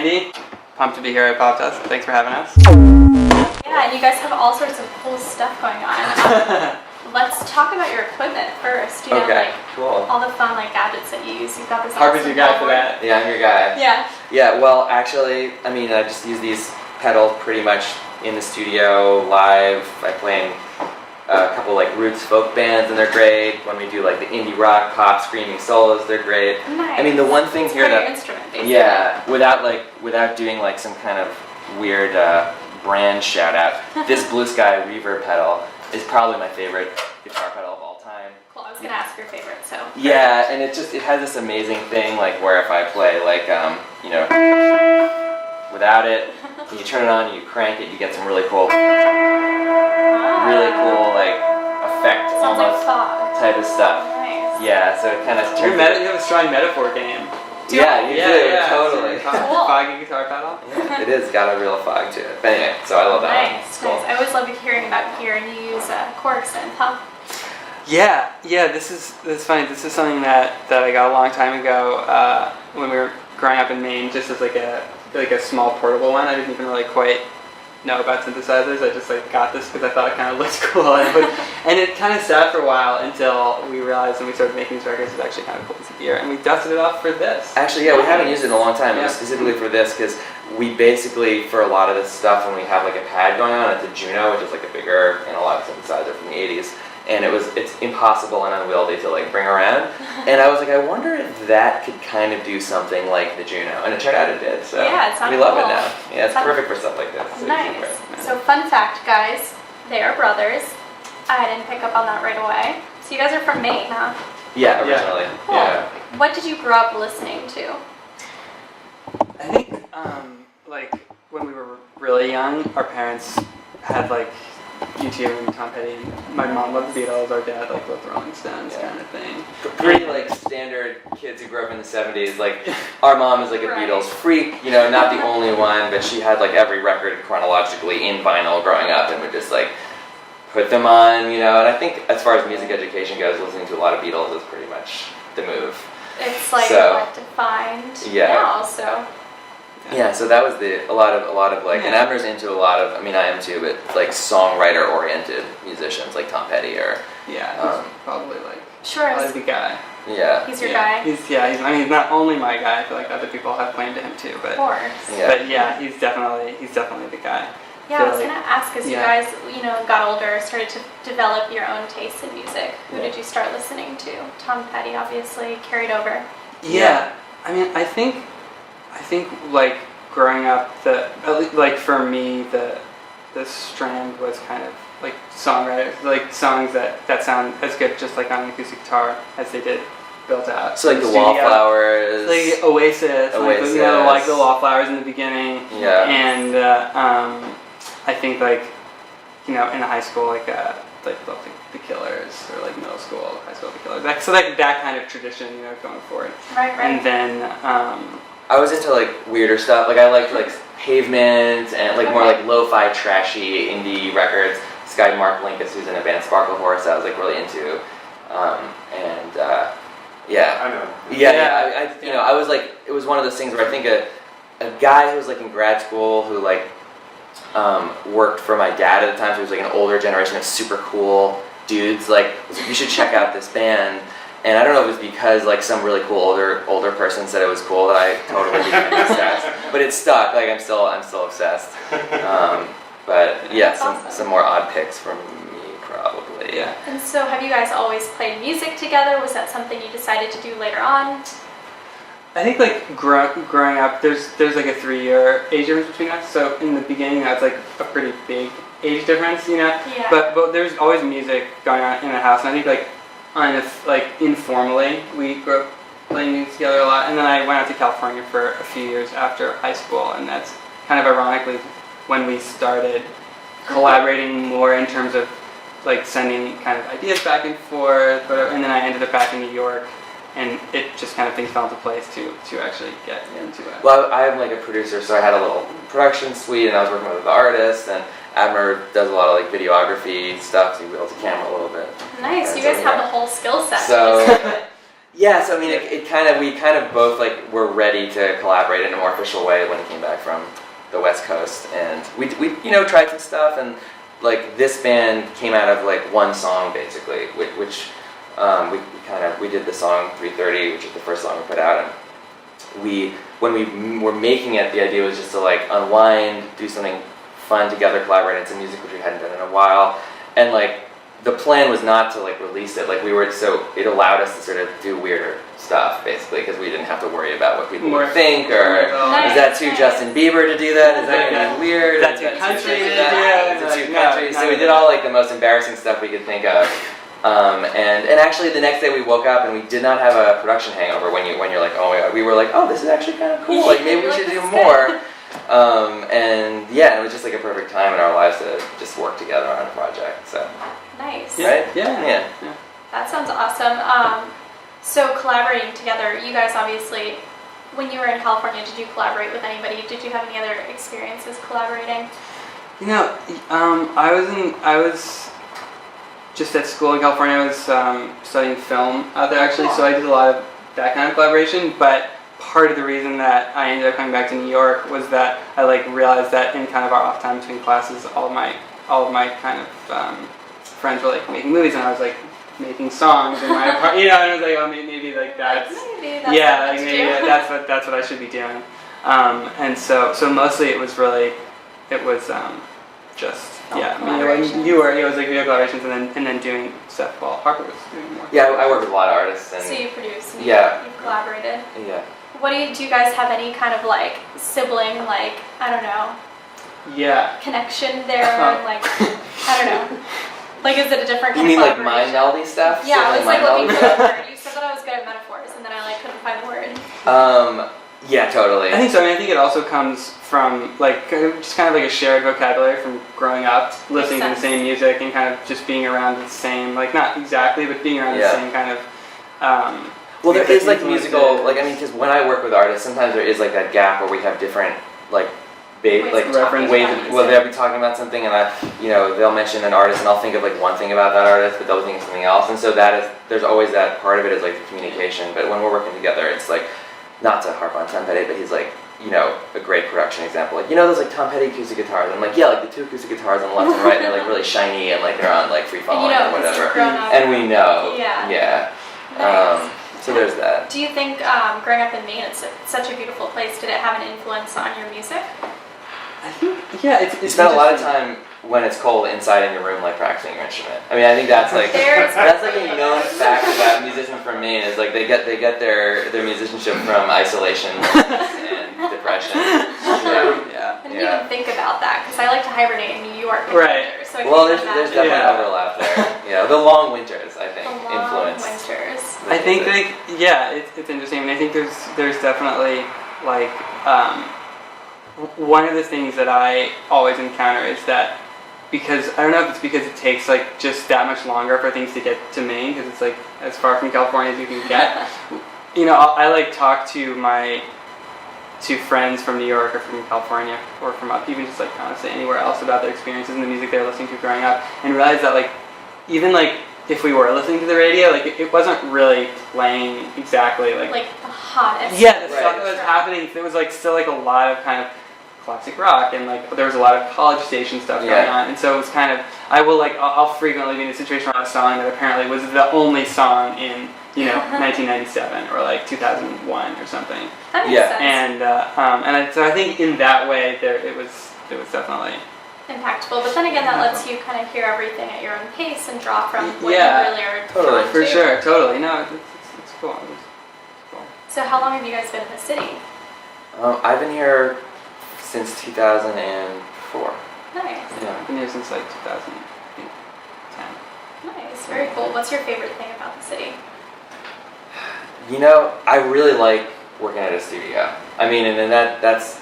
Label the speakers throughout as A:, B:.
A: Andy. Pumped to be here at Popdust. Thanks for having us.
B: Yeah, and you guys have all sorts of cool stuff going on. Let's talk about your equipment first. You know,
C: Okay,
B: like
C: cool.
B: all the fun gadgets that you use. You've got this.
A: Harper's
B: awesome
A: your guy for
B: billboard.
A: that.
C: Yeah, I'm your guy.
B: Yeah.
C: Yeah, well, actually, I mean, I just use these pedals pretty much in the studio, live. I play in a couple roots folk bands, and they're great. When we do the indie rock, pop, screaming solos, they're great.
B: Nice.
C: I mean, the one thing
B: it's
C: here
B: for
C: that
B: your instrument, basically.
C: yeah, without doing some kind of weird brand shout out, this Blue Sky reverb pedal is probably my favorite guitar pedal of all time.
B: Cool. I was gonna ask your favorite, so.
C: Yeah, and it has this amazing thing where if I play without it, when you turn it on, you crank it, you get some really cool effect
B: Sounds
C: almost
B: like fog.
C: type of stuff.
B: Nice.
C: Yeah, so it kind of
A: You have a strong metaphor game.
C: Yeah, you do, totally.
B: Cool.
A: Foggy guitar pedal.
C: Yeah, it is got a real fog to it. But anyway, so I love that one.
B: Nice,
C: It's cool.
B: nice. I always love hearing about gear, and you use cork synth, huh?
A: Yeah. This is funny. This is something that I got a long time ago when we were growing up in Maine, just as a small portable one. I didn't even really quite know about synthesizers. I just got this because I thought it kind of looked cool, and it kind of sat for a while until we realized when we started making these records, it's actually kind of cool piece of gear, and we dusted it off for this.
C: Actually, yeah, we haven't used it in a long time,
A: Yeah.
C: specifically for this, because we basically, for a lot of this stuff, when we have a pad going on, it's a Juno, which is a bigger analog synthesizer from the 80s, and it's impossible and unwieldy to bring around, and I was I wonder if that could kind of do something like the Juno, and it turned out it did, so
B: Yeah, it sounded
C: we love
B: cool.
C: it now. Yeah, it's perfect for stuff like this. So
B: Nice. So fun fact, guys, they are brothers. I didn't pick up on that right away. So you guys are from Maine, huh?
C: Yeah, originally.
B: Cool.
C: Yeah.
B: What did you grow up listening to?
A: I think when we were really young, our parents had U2 and Tom Petty, and my mom loved the Beatles, our dad loved the Rolling Stones,
C: Yeah.
A: kind of thing.
C: Pretty standard kids who grew up in the 70s. Our mom is a
B: Right.
C: Beatles freak, not the only one, but she had every record chronologically in vinyl growing up, and would just put them on, and I think as far as music education goes, listening to a lot of Beatles is pretty much the move.
B: It's
C: So,
B: what defined
C: yeah.
B: now, so.
C: Yeah, so that was a lot of and Abner's into a lot of, I mean I am too, but songwriter oriented musicians like Tom Petty or
A: Yeah, he's probably
B: Sure.
A: probably the guy.
C: yeah.
B: He's your
C: yeah.
B: guy.
A: He's not only my guy. I feel other people have claim to him too,
B: Of
A: but
B: course.
C: Yeah.
A: but yeah, he's definitely the guy.
B: Yeah,
A: So,
B: I was gonna ask, as
A: yeah.
B: you guys, got older, started to develop your own tastes in music. Who did you start listening to? Tom Petty, obviously, carried over.
A: Yeah, I mean, I think growing up, for me, the strand was kind of songwriters, songs that sound as good just on an acoustic guitar as they did built out.
C: So
A: in
C: the
A: studio.
C: Wallflowers.
A: Oasis, the Wallflowers in the beginning.
C: Yeah.
A: And I think in high school loved the Killers, or middle school, high school the Killers. That kind of tradition, going forward.
B: Right.
A: And then
C: I was into weirder stuff. I liked Pavement and more lo-fi trashy indie records. This guy Mark Linkus, who's in a band Sparkle Horse, I was really into. Yeah.
D: I know.
C: Yeah. I was it was one of those things where I think a guy who was in grad school who worked for my dad at the time, so he was an older generation of super cool dudes. Was you should check out this band. And I don't know if it was because some really cool older person said it was cool that I totally became obsessed. But it stuck. I'm still obsessed. But yeah,
B: That's awesome.
C: some more odd picks from me probably.
A: yeah.
B: And so, have you guys always played music together? Was that something you decided to do later on?
A: I think growing up, there's a 3-year age difference between us. So in the beginning, that's a pretty big age difference,
B: Yeah.
A: But there's always music going on in the house, and I think informally, we grew up playing music together a lot. And then I went out to California for a few years after high school, and that's kind of ironically when we started collaborating more in terms of sending kind of ideas back and forth. And then I ended up back in New York, and it just kind of things fell into place to actually get into it.
C: Well, I am a producer, so I had a little production suite, and I was working with the artists, and Abner does a lot of videography stuff, so he wheels a camera a little bit.
B: Nice. You guys have the whole skill set.
C: So, Yeah, so I mean, we kind of both like were ready to collaborate in a more official way when he came back from the West Coast, and we tried some stuff, and like this band came out of like one song basically, which we did the song 3:30, which is the first song we put out, and when we were making it, the idea was just to like unwind, do something fun together, collaborate on some music which we hadn't done in a while, and like. The plan was not to like release it. Like it allowed us to sort of do weirder stuff basically because we didn't have to worry about what people would think or is that too Justin Bieber to do that? Is that gonna be weird?
A: Is that too country to do that?
C: Is it too country? So we did all like the most embarrassing stuff we could think of. And actually the next day we woke up and we did not have a production hangover when you're like, oh my god, we were like, oh, this is actually kind of cool. Like maybe we should do more. And yeah, it was just like a perfect time in our lives to just work together on a project. So.
B: Nice.
C: Right?
A: Yeah.
B: That sounds awesome. So collaborating together, you guys obviously, when you were in California, did you collaborate with anybody? Did you have any other experiences collaborating?
A: I was just at school in California. I was studying film out there actually,
B: Cool.
A: so I did a lot of that kind of collaboration. But part of the reason that I ended up coming back to New York was that I like realized that in kind of our off time between classes, all of my kind of friends were like making movies, and I was like making songs in my apartment, and I was like, oh, maybe like that's that's what I should be doing. And so mostly it was just it was like video collaborations and then doing stuff while Harper was doing more.
C: Yeah, I work with a lot of artists. And
B: so you produce and you've collaborated.
C: Yeah.
B: Do you guys have any kind of like sibling, like, I don't know, connection there? Like, I don't know. Like, is it a different kind
C: of collaboration? You mean like mind melody stuff?
B: Yeah, I was like looking for the word. You said that I was good at metaphors, and then I like couldn't find the word.
C: Yeah, totally.
A: I think so. I mean, I think it also comes from like just kind of like a shared vocabulary from growing up, listening to the same music, and kind of just being around the same, like not exactly, but being around the same kind of.
C: Well, there is like musical, like I mean, because when I work with artists, sometimes there is like that gap where we have different like.
A: Reference
C: ways they'll be talking about something and they'll mention an artist and I'll think of like one thing about that artist but they'll think of something else, and so there's always that part of it is like the communication, but when we're working together it's like, not to harp on Tom Petty, but he's like a great production example, like those like Tom Petty acoustic guitars, I'm like like the two acoustic guitars on the left and right and they're like really shiny and like they're on like Free Falling or whatever, and we know
B: Nice.
C: So there's that.
B: Do you think growing up in Maine, it's such a beautiful place, did it have an influence on your music?
A: I think, it's
C: you spend a lot of time when it's cold inside in your room, like practicing your instrument. I mean, I think that's like a known fact about musicians from Maine is like they get their musicianship from isolation and depression.
B: I didn't even think about that because I like to hibernate in New York.
A: Right.
B: So
C: there's definitely overlap there. The long winters I think influence.
B: Winters.
A: I think it's interesting. I mean, I think there's definitely like. One of the things that I always encounter is that because I don't know if it's because it takes like just that much longer for things to get to Maine because it's like as far from California as you can get. I like talk to my friends from New York or from California or from even just like honestly anywhere else about their experiences and the music they were listening to growing up, and realize that like even like if we were listening to the radio, like it wasn't really playing exactly like
B: the hottest.
A: Yeah, the stuff that was happening. There was like still like a lot of kind of classic rock and like there was a lot of college station stuff going on, and so it was kind of I'll frequently be in a situation where a song that apparently was the only song in 1997 or like 2001 or something.
B: That makes sense.
A: And so I think in that way it was definitely
B: impactful, but then again that lets you kind of hear everything at your own pace and draw from what you really are
A: totally for sure totally no it's cool.
B: So how long have you guys been in the city?
C: I've been here since 2004.
B: Nice.
A: Yeah, I've been here since like 2010.
B: Nice, very cool. What's your favorite thing about the city?
C: I really like working at a studio. I mean, and that's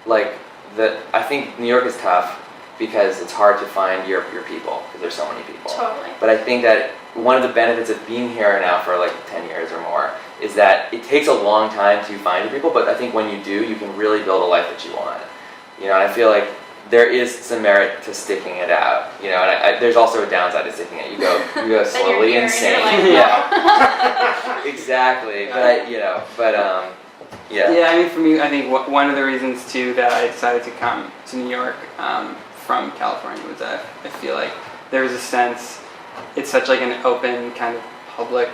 C: like I think New York is tough because it's hard to find your people because there's so many people.
B: Totally.
C: But I think that one of the benefits of being here now for like 10 years or more is that it takes a long time to find your people, but I think when you do, you can really build a life that you want. And I feel like there is some merit to sticking it out, you know. And there's also a downside to sticking it. You go
B: Then you're
C: slowly
B: here and
C: insane.
B: you're like,
C: Yeah, exactly. But yeah.
A: Yeah, I mean, for me, I think one of the reasons too that I decided to come to New York from California was that I feel like there's a sense it's such like an open kind of public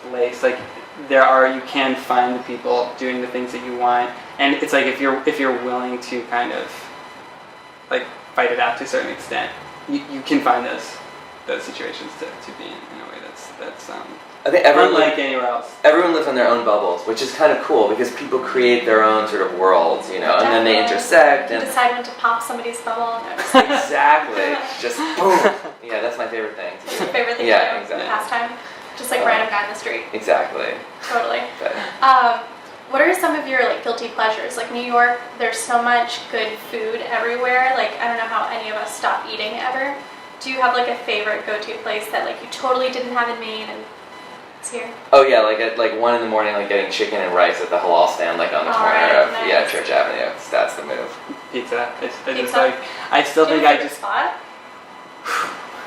A: place. Like you can find the people doing the things that you want, and it's like if you're willing to kind of like fight it out to a certain extent, you can find those situations to be in a way that's
C: I think everyone
A: unlike anywhere else.
C: Everyone lives in their own bubbles, which is kind of cool because people create their own sort of worlds, you know, and then they intersect
B: You
C: and
B: decide when to pop somebody's bubble. No, just
C: exactly, just boom. Yeah, that's my favorite thing to do.
B: favorite thing
C: Yeah,
B: to do.
C: exactly.
B: Pastime. Just like random guy in the street.
C: Exactly.
B: Totally.
C: But,
B: What are some of your like guilty pleasures? Like New York, there's so much good food everywhere. Like I don't know how any of us stop eating ever. Do you have like a favorite go-to place that like you totally didn't have in Maine and it's here?
C: oh yeah, like at like 1 a.m, like getting chicken and rice at the halal stand, like on the corner
B: Alright,
C: of
B: nice.
C: Church Avenue. That's the move.
A: Pizza. It's just
B: Pizza?
A: like I still
B: Do you
A: think
B: have a
A: I
B: favorite
A: just
B: spot?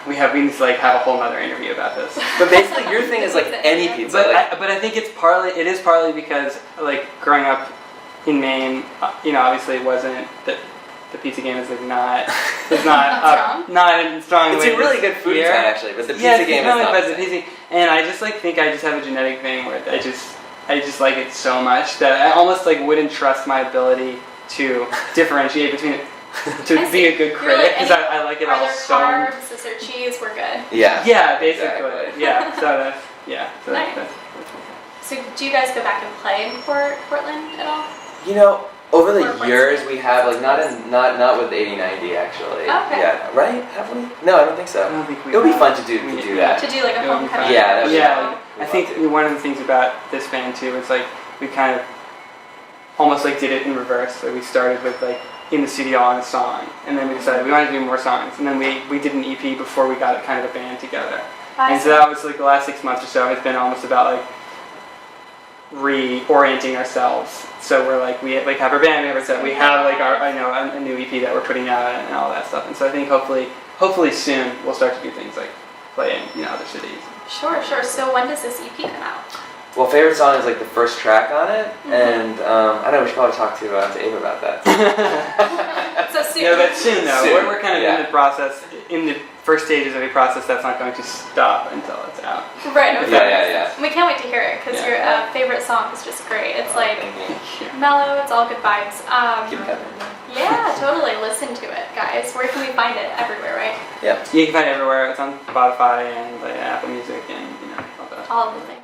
A: we need to like have a whole nother interview about this.
C: But basically, your thing is like any pizza. Like,
A: But I think it is partly because like growing up in Maine, you know, obviously it wasn't the pizza game is like not not in strong
C: it's
A: way
C: a really good food
A: here.
C: town actually, but the pizza
A: Yeah,
C: game is
A: no,
C: not
A: but
C: the
A: the
C: same.
A: pizza, and I just like think I just have a genetic thing where I just like it so much that I almost like wouldn't trust my ability to differentiate between it to
B: I
A: be
B: see.
A: a good
B: You're
A: critic
B: like,
A: because I like it
B: Are
A: all
B: there
A: so.
B: carbs? Is there cheese? We're good.
C: Yeah.
A: Yeah, basically.
C: Exactly.
A: Yeah. So that's So
B: Nice.
A: that's
B: So do you guys go back and play in Portland at all?
C: You know, over the
B: Or
C: years
B: Princeton.
C: we have like not with 80/90 actually.
B: Okay.
C: Yeah. Right? Have we? No, I don't think
A: I
C: so.
A: don't think we.
C: It would be
A: have-
C: fun to do
B: To
C: that.
B: do like a
A: It would be
B: homecoming.
A: fun.
C: Yeah, that would be
A: Yeah,
C: fun.
A: I think one of the things about this band too is like we kind of almost like did it in reverse. Like we started with like in the studio on a song, and then we decided we wanted to do more songs, and then we did an EP before we got kind of a band together. And so that was like the last 6 months or so has been almost about like reorienting ourselves. So we're like we like have our band, we have our set, we have like our a new EP that we're putting out and all that stuff. And so I think hopefully soon we'll start to do things like play in other cities.
B: Sure. So when does this EP come out?
C: Well, favorite song is like the first track on it,
B: Mm-hmm.
C: and I know we should probably talk to Abe about that.
B: So soon.
A: Yeah, but soon though.
C: Soon,
A: We're kind of
C: yeah.
A: in the process, in the first stages of a process that's not going to stop until it's out.
B: Right. Okay.
C: Yeah.
B: We can't wait to hear it because
A: Yeah.
B: your favorite song is just great. It's like
C: Thank you.
B: mellow. It's all good vibes.
C: Keep it coming.
B: Yeah, totally. Listen to it, guys. Where can we find it? Everywhere, right?
C: Yeah.
A: You can find it everywhere. It's on Spotify and Apple Music and all that.
B: All of the things.